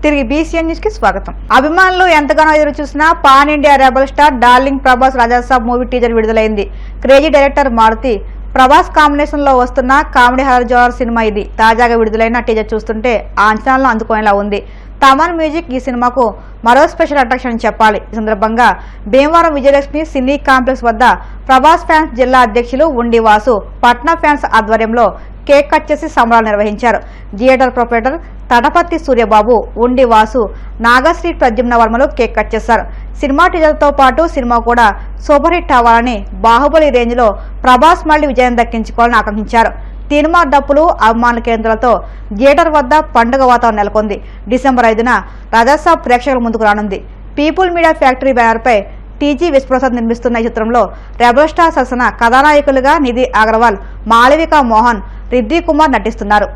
తిరిగి BCN news కి స్వాగతం. అభిమానులు ఎంతగానో ఎదురు చూసిన pan India rebel star darling Prabhas Rajasaab movie teaser విడుదలైంది. Crazy director Maruthi Prabhas combination లో వస్తున్న కామెడీ హారర్ జోనర్ సినిమా ఇది. తాజాగా విడుదలైన టీజర్ చూస్తుంటే ఆ అంచనాలను అందుకునేలా ఉంది. తమన్ మ్యూజిక్ ఈ సినిమాకు మరో స్పెషల్ అట్రాక్షన్ అని చెప్పాలి. ఈ సందర్భంగా భీమవరం విజయలక్ష్మి సినీ కాంప్లెక్స్ వద్ద ప్రభాస్ ఫ్యాన్స్ జిల్లా అధ్యక్షులు ఉండి వాసు, పట్నా ఫ్యాన్స్ ఆధ్వర్యంలో కేక్ కట్ చేసి సంబరాలు నిర్వహించారు. థియేటర్ ప్రొపరేటర్ తటపర్తి సూర్యబాబు, ఉండి వాసు, నాగశ్రీ ప్రద్యుమ్న వర్మలు కేక్ కట్ చేశారు. సినిమా టీజర్తో పాటు సినిమా కూడా సూపర్ హిట్ అవ్వాలని బాహుబలి రేంజ్ లో ప్రభాస్ మళ్లీ విజయం దక్కించుకోవాలని ఆకాంక్షించారు. సినిమా డప్పులు అభిమానుల కేంద్రాలతో థియేటర్ వద్ద పండుగ వాతావరణం నెలకొంది. డిసెంబర్ 5న రాజాసాబ్ ప్రేక్షకుల ముందుకు రానుంది. పీపుల్ మీడియా ఫ్యాక్టరీ బ్యానర్ పై టీజీ విశ్వప్రసాద్ నిర్మిస్తున్న ఈ చిత్రంలో రెబల్ స్టార్ సరసన కథానాయకులుగా నిధి అగర్వాల్, మాళవిక మోహన్, రిద్వీ కుమార్ నటిస్తున్నారు.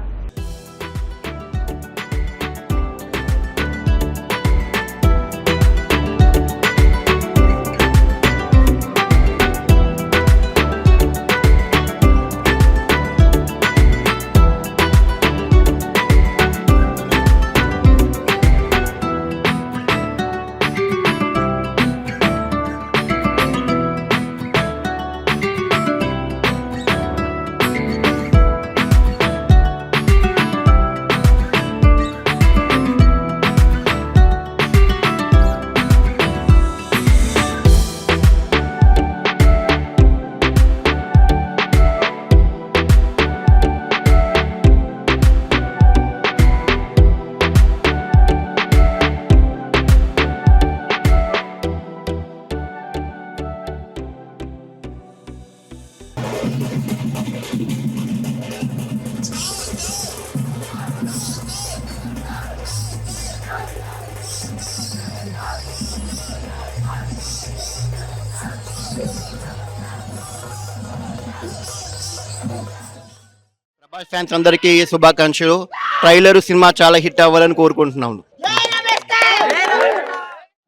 ప్రభాస్ ఫ్యాన్స్ అందరికీ శుభాకాంక్షలు. ట్రైలర్ సినిమా చాలా హిట్ అవ్వాలని కోరుకుంటున్నాను.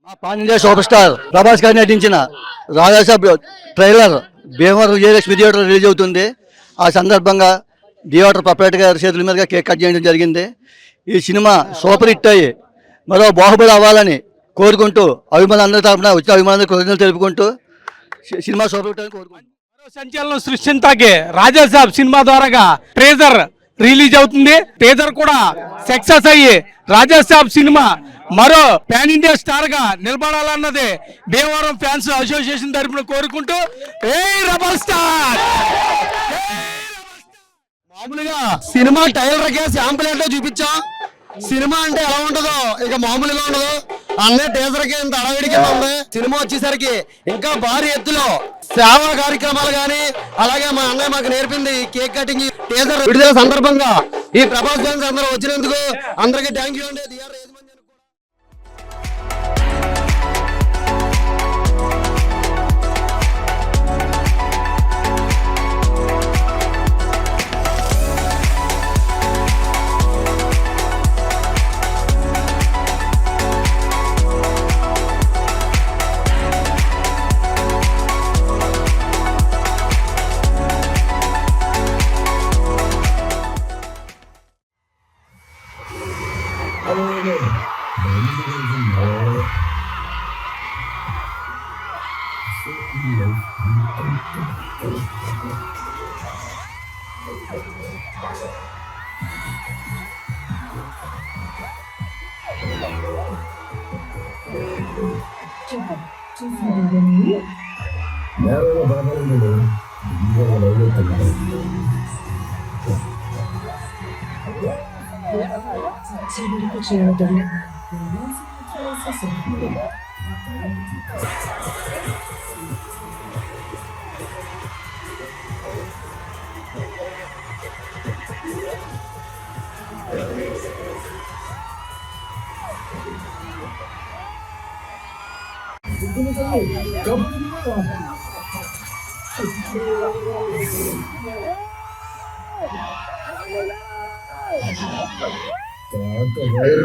మా pan India super star Prabhas గారు నటించిన Rajasaab trailer Bhimavaram Vijayalakshmi theatre release అవుతుంది. ఆ సందర్భంగా థియేటర్ ప్రొపరేటర్ గారి చేతుల మీదుగా కేక్ కట్ చేయడం జరిగింది. ఈ సినిమా సూపర్ హిట్ అయ్యి మరో బాహుబలి అవ్వాలని కోరుకుంటూ అభిమానులందరి తరఫున వచ్చిన అభిమానులకు కృతజ్ఞతలు తెలుపుకుంటూ సినిమా సూపర్ హిట్ అని కోరుకుంటున్నాను. సంచలనం సృష్టించే రాజాసాబ్ సినిమా ద్వారా ట్రేజర్ రిలీజ్ అవుతుంది. ట్రేజర్ కూడా సక్సెస్ అయ్యి రాజాసాబ్ సినిమా మరో పాన్ ఇండియా స్టార్ గా నిలబడాలన్నదే భీమవరం ఫ్యాన్స్ అసోసియేషన్ తరఫున కోరుకుంటూ రెబల్ స్టార్. మామూలుగా సినిమా టైలర్ కే శాంపుల్ ఏంటో చూపించాం. సినిమా అంటే ఎలా ఉంటుందో ఇక మామూలుగా ఉండదు. అన్నీ టీజర్ కి ఇంత అడవిడి కింద ఉంది. సినిమా వచ్చేసరికి ఇంకా భారీ ఎత్తులో సేవా కార్యక్రమాలు గానీ, అలాగే మా అన్నయ్య మాకు నేర్పింది కేక్ కటింగ్. టీజర్ విడుదల సందర్భంగా ఈ ప్రభాస్ ఫ్యాన్స్ అందరూ వచ్చినందుకు అందరికీ థ్యాంక్ యూ అండి.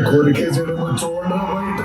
కోరికే చెడు చూడరా బయట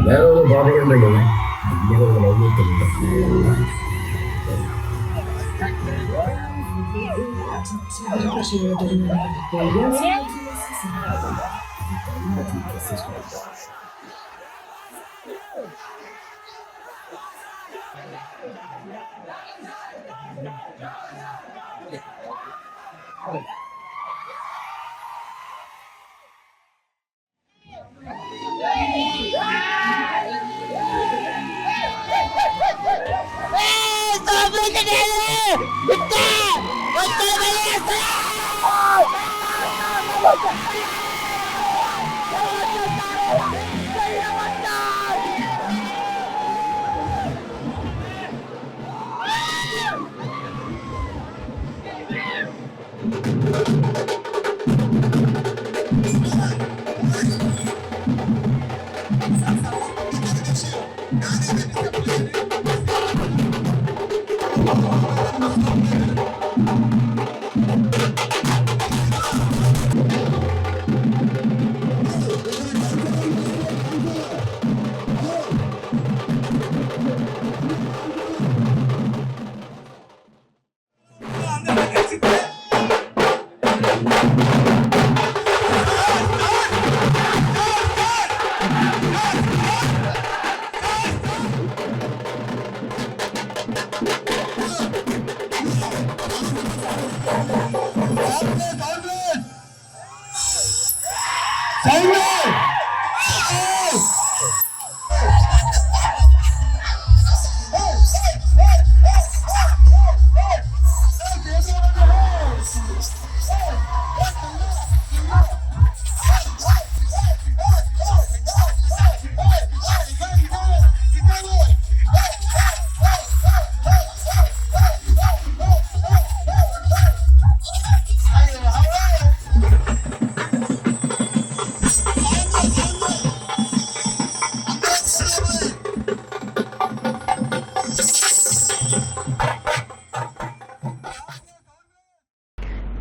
నేలలో బాబురండి కదా నవ్వుతుంది.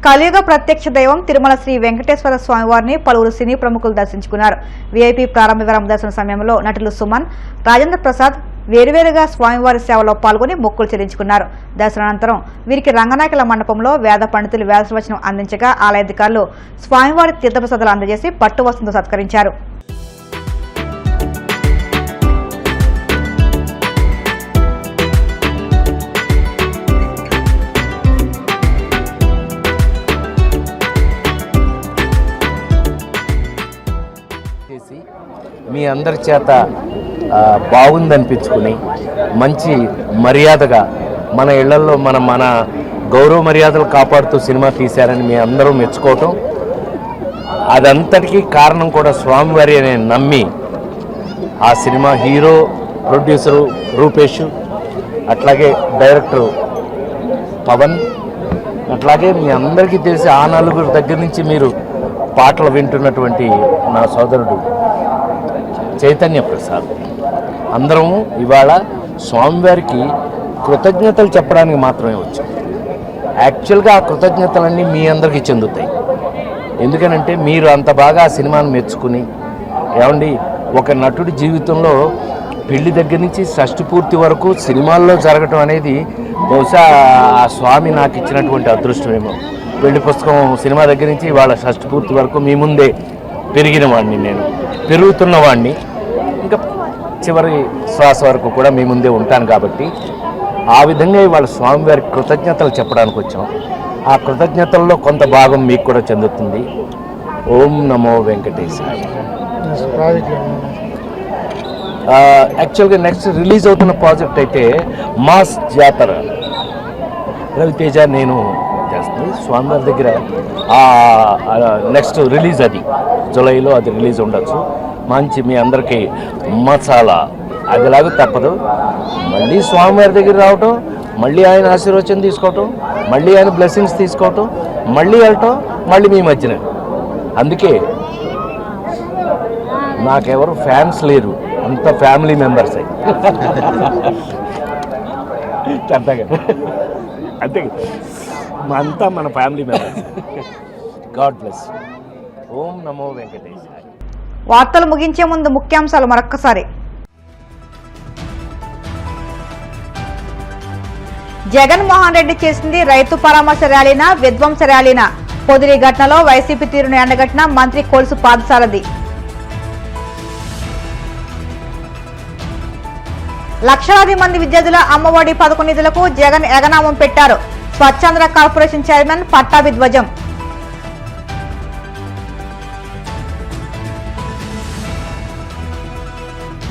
కలియుగ ప్రత్యక్ష దైవం తిరుమల శ్రీ వెంకటేశ్వర స్వామి వారిని పలువురు సినీ ప్రముఖులు దర్శించుకున్నారు. వీఐపీ ప్రారంభ దర్శన సమయంలో నటులు సుమన్, రాజేంద్ర ప్రసాద్ వేరువేరుగా స్వామివారి సేవలో పాల్గొని మొక్కులు చెల్లించుకున్నారు. దర్శనానంతరం వీరికి రంగనాయకుల మండపంలో వేద పండితులు వేదవచనం అందించగా ఆలయాధికారులు స్వామివారి తీర్థప్రసాదాలు అందజేసి పట్టు వస్త్రంతో సత్కరించారు. మీ అందరి చేత బాగుందనిపించుకుని మంచి మర్యాదగా మన ఇళ్లలో మన గౌరవ మర్యాదలు కాపాడుతూ సినిమా తీశారని మీ అందరూ మెచ్చుకోవటం, అదంతటికీ కారణం కూడా స్వామివారి అనే నమ్మి ఆ సినిమా హీరో, ప్రొడ్యూసరు రూపేష్, అట్లాగే డైరెక్టరు పవన్, అట్లాగే మీ అందరికీ తెలిసి ఆ నలుగురు దగ్గర నుంచి మీరు పాటలు వింటున్నటువంటి నా సోదరుడు చైతన్య ప్రసాద్, అందరం ఇవాళ స్వామివారికి కృతజ్ఞతలు చెప్పడానికి మాత్రమే వచ్చాం. యాక్చువల్గా ఆ కృతజ్ఞతలన్నీ మీ అందరికీ చెందుతాయి. ఎందుకనంటే మీరు అంత బాగా ఆ సినిమాను మెచ్చుకుని, ఏమండి ఒక నటుడి జీవితంలో పెళ్లి దగ్గర నుంచి షష్ఠి పూర్తి వరకు సినిమాల్లో జరగటం అనేది బహుశా ఆ స్వామి నాకు ఇచ్చినటువంటి అదృష్టమేమో. పెళ్లి పుస్తకం సినిమా దగ్గర నుంచి ఇవాళ షష్ఠి పూర్తి వరకు మీ ముందే పెరిగిన వాడిని, నేను పెరుగుతున్న వాడిని, ఇంకా చివరి శ్వాస వరకు కూడా మీ ముందే ఉంటాను. కాబట్టి ఆ విధంగా ఇవాళ స్వామివారికి కృతజ్ఞతలు చెప్పడానికి వచ్చాం. ఆ కృతజ్ఞతల్లో కొంత భాగం మీకు కూడా చెందుతుంది. ఓం నమో వెంకటేశాయ. యాక్చువల్గా నెక్స్ట్ రిలీజ్ అవుతున్న ప్రాజెక్ట్ అయితే మాస్ జాతర, రవితేజ నేను చేస్తుంది స్వామివారి దగ్గర. నెక్స్ట్ రిలీజ్ అది జూలైలో అది రిలీజ్ ఉండొచ్చు. మంచి మీ అందరికీ మసాలా అదిలాగా తప్పదు. మళ్ళీ స్వామివారి దగ్గర రావటం, మళ్ళీ ఆయన ఆశీర్వచనం తీసుకోవటం, మళ్ళీ ఆయన బ్లెస్సింగ్స్ తీసుకోవటం, మళ్ళీ వెళ్ళటం, మళ్ళీ మీ మధ్యన. అందుకే నాకెవరు ఫ్యాన్స్ లేరు, అంత ఫ్యామిలీ మెంబర్స్ అంతగా అంతే, అంతా మన family members. God bless. Om నమో వెంకటేశాయ. వార్తలు ముగించే ముందు ముఖ్యాంశాలు మరొక్కసారి. జగన్మోహన్ రెడ్డి చేసింది రైతు పరామర్శ ర్యాలీనా, విధ్వంస ర్యాలీనా? పొదిలి ఘటనలో వైసీపీ తీరును ఎండగట్టిన మంత్రి కొలుసు పాదసారథి. లక్షలాది మంది విద్యార్థుల అమ్మఒడి పథకం నిధులకు జగన్ ఎగనామం పెట్టారు. స్వచ్ఛంద్ర కార్పొరేషన్ చైర్మన్ పట్టాభి ధ్వజం.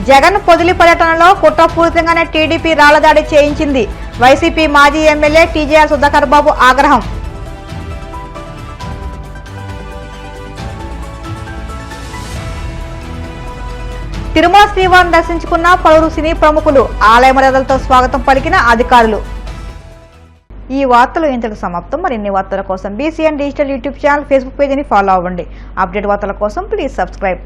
జగన్ పొదిలి పర్యటనలో కుట్రపూరితంగానే టీడీపీ రాళ్లదాడి చేయించింది. వైసీపీ మాజీ ఎమ్మెల్యే టీజేఆర్ సుధాకర్ బాబు ఆగ్రహం. తిరుమల శ్రీవారిని దర్శించుకున్న పలువురు సినీ ప్రముఖులు. ఆలయ మర్యాదలతో స్వాగతం పలికిన అధికారులు. ఈ వార్తలు ఇంతకు సమాప్తం. మరిన్ని వార్తల కోసం BCN digital YouTube channel, Facebook పేజీని ఫాలో అవ్వండి. అప్డేట్ వార్తల కోసం ప్లీజ్ సబ్స్క్రైబ్.